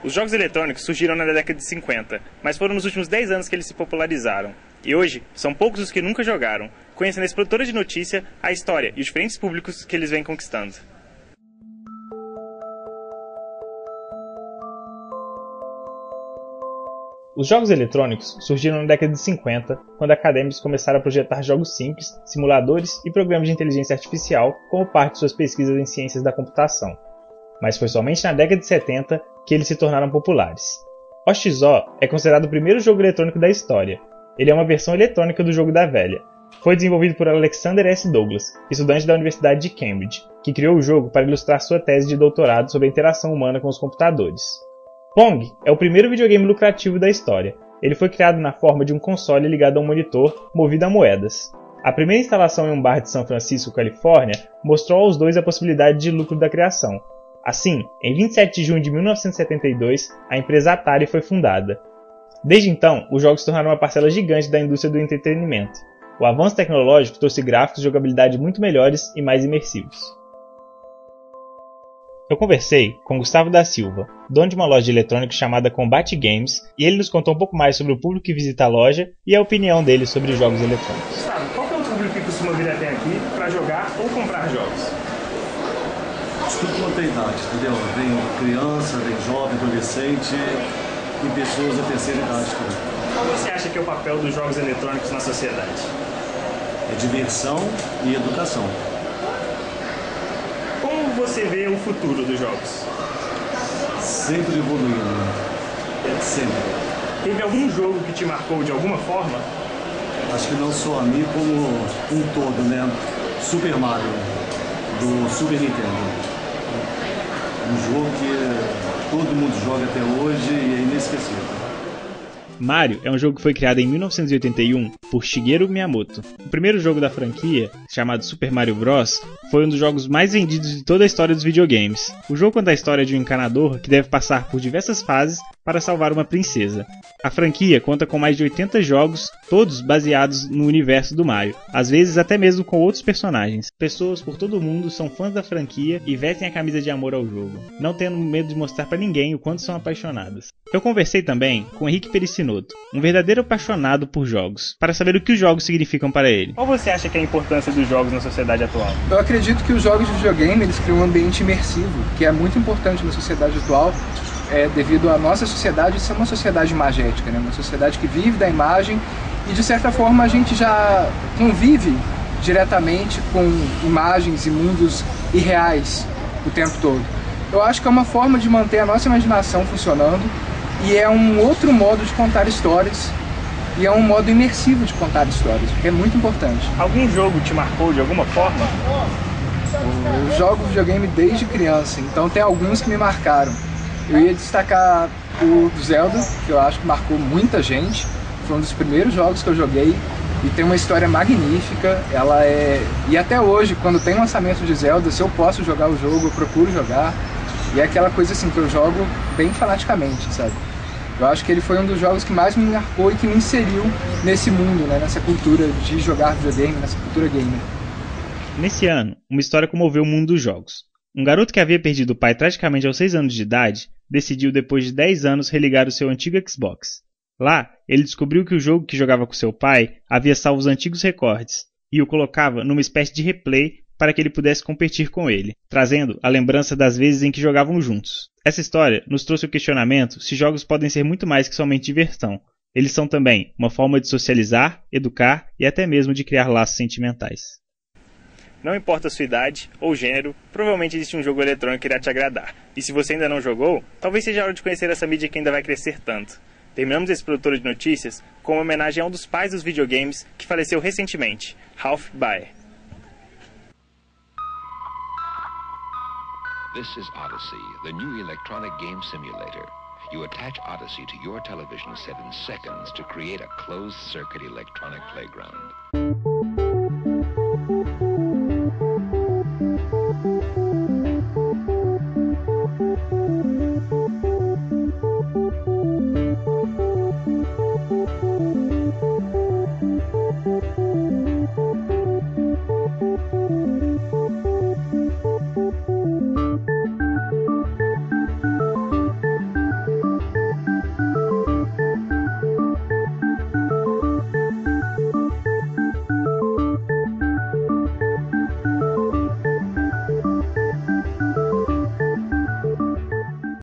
Os jogos eletrônicos surgiram na década de 50, mas foram nos últimos 10 anos que eles se popularizaram. E hoje, são poucos os que nunca jogaram, conhecendo essa produtora de notícia, a história e os diferentes públicos que eles vêm conquistando. Os jogos eletrônicos surgiram na década de 50, quando acadêmicos começaram a projetar jogos simples, simuladores e programas de inteligência artificial como parte de suas pesquisas em ciências da computação. Mas foi somente na década de 70 que eles se tornaram populares. OXO é considerado o primeiro jogo eletrônico da história. Ele é uma versão eletrônica do jogo da velha. Foi desenvolvido por Alexander S. Douglas, estudante da Universidade de Cambridge, que criou o jogo para ilustrar sua tese de doutorado sobre a interação humana com os computadores. Pong é o primeiro videogame lucrativo da história. Ele foi criado na forma de um console ligado a um monitor movido a moedas. A primeira instalação em um bar de São Francisco, Califórnia, mostrou aos dois a possibilidade de lucro da criação. Assim, em 27 de junho de 1972, a empresa Atari foi fundada. Desde então, os jogos se tornaram uma parcela gigante da indústria do entretenimento. O avanço tecnológico trouxe gráficos de jogabilidade muito melhores e mais imersivos. Eu conversei com Gustavo da Silva, dono de uma loja de eletrônicos chamada Combat Games, e ele nos contou um pouco mais sobre o público que visita a loja e a opinião dele sobre os jogos eletrônicos. Gustavo, qual é o público que costuma vir até aqui para jogar ou comprar jogos? Tudo quanto é idade, entendeu? Vem criança, vem jovem, adolescente e pessoas da terceira idade também. Qual você acha que é o papel dos jogos eletrônicos na sociedade? É diversão e educação. Como você vê o futuro dos jogos? Sempre evoluindo, sempre. Teve algum jogo que te marcou de alguma forma? Acho que não só a mim, como um todo, né? Super Mario, do Super Nintendo. Um jogo que todo mundo joga até hoje e é inesquecível. Mario é um jogo que foi criado em 1981 por Shigeru Miyamoto. O primeiro jogo da franquia, chamado Super Mario Bros., foi um dos jogos mais vendidos de toda a história dos videogames. O jogo conta a história de um encanador que deve passar por diversas fases para salvar uma princesa. A franquia conta com mais de 80 jogos, todos baseados no universo do Mario, às vezes até mesmo com outros personagens. Pessoas por todo o mundo são fãs da franquia e vestem a camisa de amor ao jogo, não tendo medo de mostrar para ninguém o quanto são apaixonadas. Eu conversei também com Henrique Pericinoto, um verdadeiro apaixonado por jogos, para saber o que os jogos significam para ele. Qual você acha que é a importância dos jogos na sociedade atual? Eu acredito que os jogos de videogame eles criam um ambiente imersivo, que é muito importante na sociedade atual, devido à nossa sociedade ser uma sociedade imagética, né? Uma sociedade que vive da imagem e de certa forma a gente já convive diretamente com imagens e mundos irreais o tempo todo. Eu acho que é uma forma de manter a nossa imaginação funcionando e é um outro modo de contar histórias e é um modo imersivo de contar histórias, que é muito importante. Algum jogo te marcou de alguma forma? Eu jogo videogame desde criança, então tem alguns que me marcaram. Eu ia destacar o Zelda, que eu acho que marcou muita gente. Foi um dos primeiros jogos que eu joguei e tem uma história magnífica. E até hoje, quando tem lançamento de Zelda, se eu posso jogar o jogo, eu procuro jogar. E é aquela coisa assim que eu jogo bem fanaticamente, sabe? Eu acho que ele foi um dos jogos que mais me marcou e que me inseriu nesse mundo, né? Nessa cultura de jogar videogame, nessa cultura gamer. Nesse ano, uma história comoveu o mundo dos jogos. Um garoto que havia perdido o pai tragicamente aos 6 anos de idade, decidiu depois de 10 anos religar o seu antigo Xbox. Lá, ele descobriu que o jogo que jogava com seu pai havia salvo os antigos recordes, e o colocava numa espécie de replay para que ele pudesse competir com ele, trazendo a lembrança das vezes em que jogavam juntos. Essa história nos trouxe o questionamento se jogos podem ser muito mais que somente diversão. Eles são também uma forma de socializar, educar e até mesmo de criar laços sentimentais. Não importa a sua idade ou gênero, provavelmente existe um jogo eletrônico que irá te agradar. E se você ainda não jogou, talvez seja a hora de conhecer essa mídia que ainda vai crescer tanto. Terminamos esse produtor de notícias com uma homenagem a um dos pais dos videogames que faleceu recentemente, Ralph Baer. This is Odyssey, the new electronic game simulator. You attach Odyssey to your television set in seconds to create a closed-circuit electronic playground.